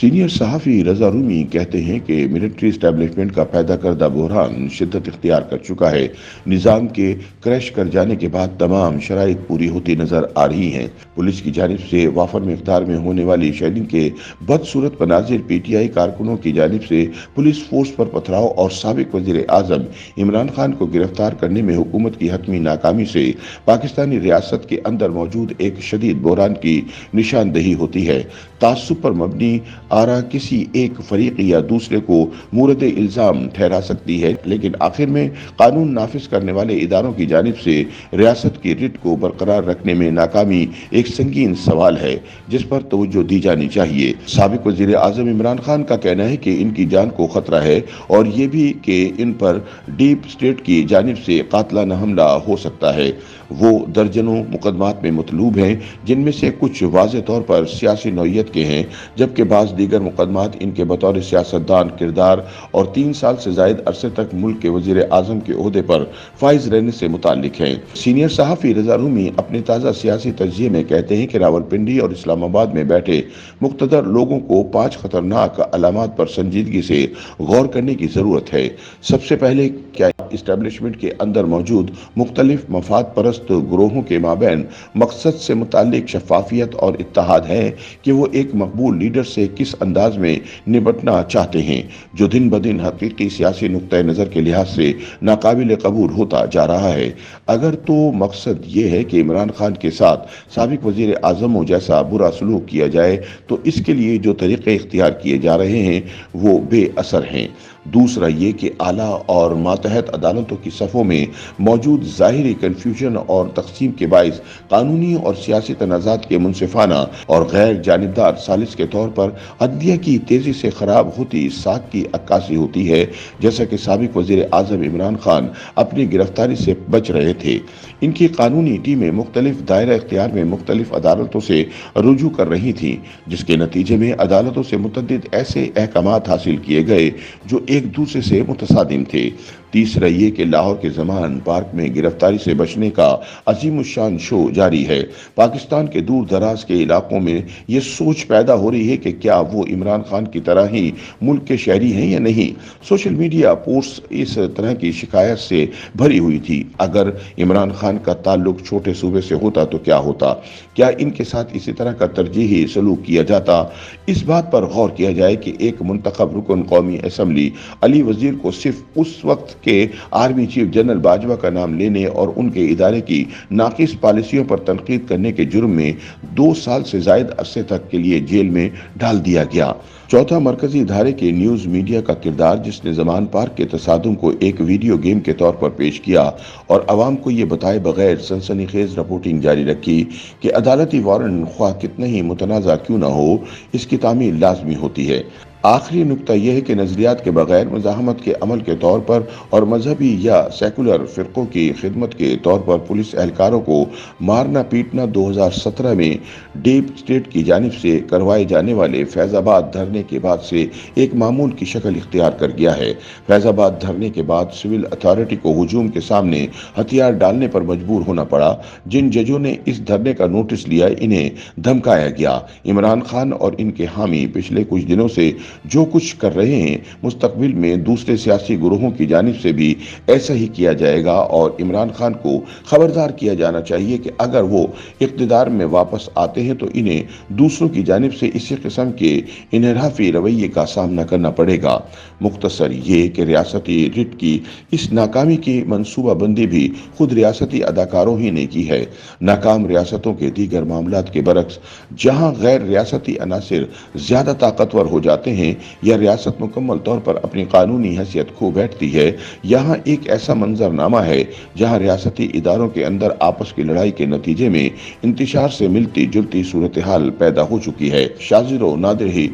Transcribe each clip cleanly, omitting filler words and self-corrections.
Senior صحافی رضا رومی کہتے ہیں کہ ملٹری اسٹیبلشمنٹ کا پیدا کردہ بحران شدت اختیار کر چکا ہے۔ نظام کے کریش کر جانے کے بعد تمام شرائط پوری ہوتی نظر آ رہی ہیں۔ پولیس کی جانب سے وافر مقدار میں ہونے والی شیلنگ کے بدصورت مناظر، پی ٹی آئی کارکنوں کی جانب سے پولیس فورس پر پتھراؤ اور سابق وزیر اعظم عمران خان کو گرفتار کرنے میں حکومت کی حتمی ناکامی سے پاکستانی ریاست کے اندر موجود ایک شدید بحران کی نشاندہی ہوتی ہے۔ تعصب پر مبنی آرا کسی ایک فریق یا دوسرے کو مورد الزام ٹھہرا سکتی ہے، لیکن آخر میں قانون نافذ کرنے والے اداروں کی جانب سے ریاست کی رٹ کو برقرار رکھنے میں ناکامی ایک سنگین سوال ہے جس پر توجہ دی جانی چاہیے۔ سابق وزیر اعظم عمران خان کا کہنا ہے کہ ان کی جان کو خطرہ ہے اور یہ بھی کہ ان پر ڈیپ اسٹیٹ کی جانب سے قاتلانہ حملہ ہو سکتا ہے۔ وہ درجنوں مقدمات میں مطلوب ہیں، جن میں سے کچھ واضح طور پر سیاسی نوعیت کے ہیں، جبکہ بعض دیگر مقدمات ان کے بطور سیاستدان کردار اور 3 سال سے زائد عرصے تک ملک کے وزیر اعظم کے عہدے پر فائز رہنے سے متعلق ہیں۔ سینئر صحافی رضا رومی اپنے تازہ سیاسی تجزیے میں کہتے ہیں کہ راولپنڈی اور اسلام آباد میں بیٹھے مقتدر لوگوں کو 5 خطرناک علامات پر سنجیدگی سے غور کرنے کی ضرورت ہے۔ سب سے پہلے، کیا اسٹیبلشمنٹ کے اندر موجود مختلف مفاد پرست گروہوں کے مابین مقصد سے متعلق شفافیت اور اتحاد ہے کہ وہ ایک مقبول لیڈر سے کس انداز میں نبٹنا چاہتے ہیں، جو دن بدن حقیقی سیاسی نقطہ نظر کے لحاظ سے ناقابل قبول ہوتا جا رہا ہے۔ اگر تو مقصد یہ ہے کہ عمران خان کے ساتھ سابق وزیر اعظموں جیسا برا سلوک کیا جائے تو اس کے لیے جو طریقے اختیار کیے جا رہے ہیں وہ بے اثر ہیں۔ دوسرا یہ کہ اعلیٰ اور ماتحت عدالتوں کی صفوں میں موجود ظاہری کنفیوژن اور تقسیم کے باعث قانونی اور سیاسی تنازعات کے منصفانہ اور غیر جانبدار ثالث کے طور پر عدلیہ کی تیزی سے خراب ہوتی ساکھ کی عکاسی ہوتی ہے، جیسا کہ سابق وزیر اعظم عمران خان اپنی گرفتاری سے بچ رہے تھے۔ ان کی قانونی ٹیمیں مختلف دائرہ اختیار میں مختلف عدالتوں سے رجوع کر رہی تھیں، جس کے نتیجے میں عدالتوں سے متعدد ایسے احکامات حاصل کیے گئے جو ایک دوسرے سے متصادم تھے۔ تیسرا یہ کہ لاہور کے زمان پارک میں گرفتاری سے بچنے کا عظیم الشان شو جاری ہے۔ پاکستان کے دور دراز کے علاقوں میں یہ سوچ پیدا ہو رہی ہے کہ کیا وہ عمران خان کی طرح ہی ملک کے شہری ہیں یا نہیں۔ سوشل میڈیا پوسٹ اس طرح کی شکایت سے بھری ہوئی تھی۔ اگر عمران خان کا تعلق چھوٹے صوبے سے ہوتا تو کیا ہوتا؟ کیا ان کے ساتھ اسی طرح کا ترجیحی سلوک کیا جاتا؟ اس بات پر غور کیا جائے کہ ایک منتخب رکن قومی اسمبلی علی وزیر کو صرف اس وقت کے آرمی چیف جنرل باجوہ کا نام لینے اور ان کے ادارے کی ناقص پالیسیوں پر تنقید کرنے کے جرم میں 2 سال سے زائد عرصے تک کے لیے جیل میں ڈال دیا گیا۔ چوتھا، مرکزی ادارے کے نیوز میڈیا کا کردار، جس نے زمان پارک کے تصادم کو ایک ویڈیو گیم کے طور پر پیش کیا اور عوام کو یہ بتائے بغیر سنسنی خیز رپورٹنگ جاری رکھی کہ عدالتی وارنٹ خواہ کتنا ہی متنازع کیوں نہ ہو، اس کی تعمیل لازمی ہوتی ہے۔ آخری نقطہ یہ ہے کہ نظریات کے بغیر مزاحمت کے عمل کے طور پر اور مذہبی یا سیکولر فرقوں کی خدمت کے طور پر پولیس اہلکاروں کو مارنا پیٹنا 2017 میں ڈیپ اسٹیٹ کی جانب سے کروائے جانے والے فیض آباد دھرنے کے بعد سے ایک معمول کی شکل اختیار کر گیا ہے۔ فیض آباد دھرنے کے بعد سول اتھارٹی کو ہجوم کے سامنے ہتھیار ڈالنے پر مجبور ہونا پڑا۔ جن ججوں نے اس دھرنے کا نوٹس لیا، انہیں دھمکایا گیا۔ عمران خان اور ان کے حامی پچھلے کچھ دنوں سے جو کچھ کر رہے ہیں، مستقبل میں دوسرے سیاسی گروہوں کی جانب سے بھی ایسا ہی کیا جائے گا، اور عمران خان کو خبردار کیا جانا چاہیے کہ اگر وہ اقتدار میں واپس آتے ہیں تو انہیں دوسروں کی جانب سے اسی قسم کے انحرافی رویے کا سامنا کرنا پڑے گا۔ مختصر یہ کہ ریاستی رٹ کی اس ناکامی کی منصوبہ بندی بھی خود ریاستی اداکاروں ہی نے کی ہے۔ ناکام ریاستوں کے دیگر معاملات کے برعکس، جہاں غیر ریاستی عناصر زیادہ طاقتور ہو جاتے ہیں یا ریاست مکمل طور پر اپنی قانونی حیثیت کھو بیٹھتی ہے، یہاں ایک ایسا منظر نامہ ہے جہاں ریاستی اداروں کے اندر آپس کی لڑائی کے نتیجے میں انتشار سے ملتی جلتی صورتحال پیدا ہو چکی ہے۔ شاذر و نادر ہی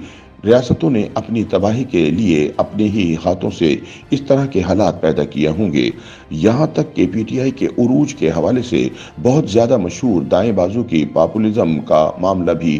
ریاستوں نے اپنی تباہی کے لیے اپنے ہی ہاتھوں سے اس طرح کے حالات پیدا کیے ہوں گے۔ یہاں تک کہ پی ٹی آئی کے عروج کے حوالے سے بہت زیادہ مشہور دائیں بازو کی پاپولزم کا معاملہ بھی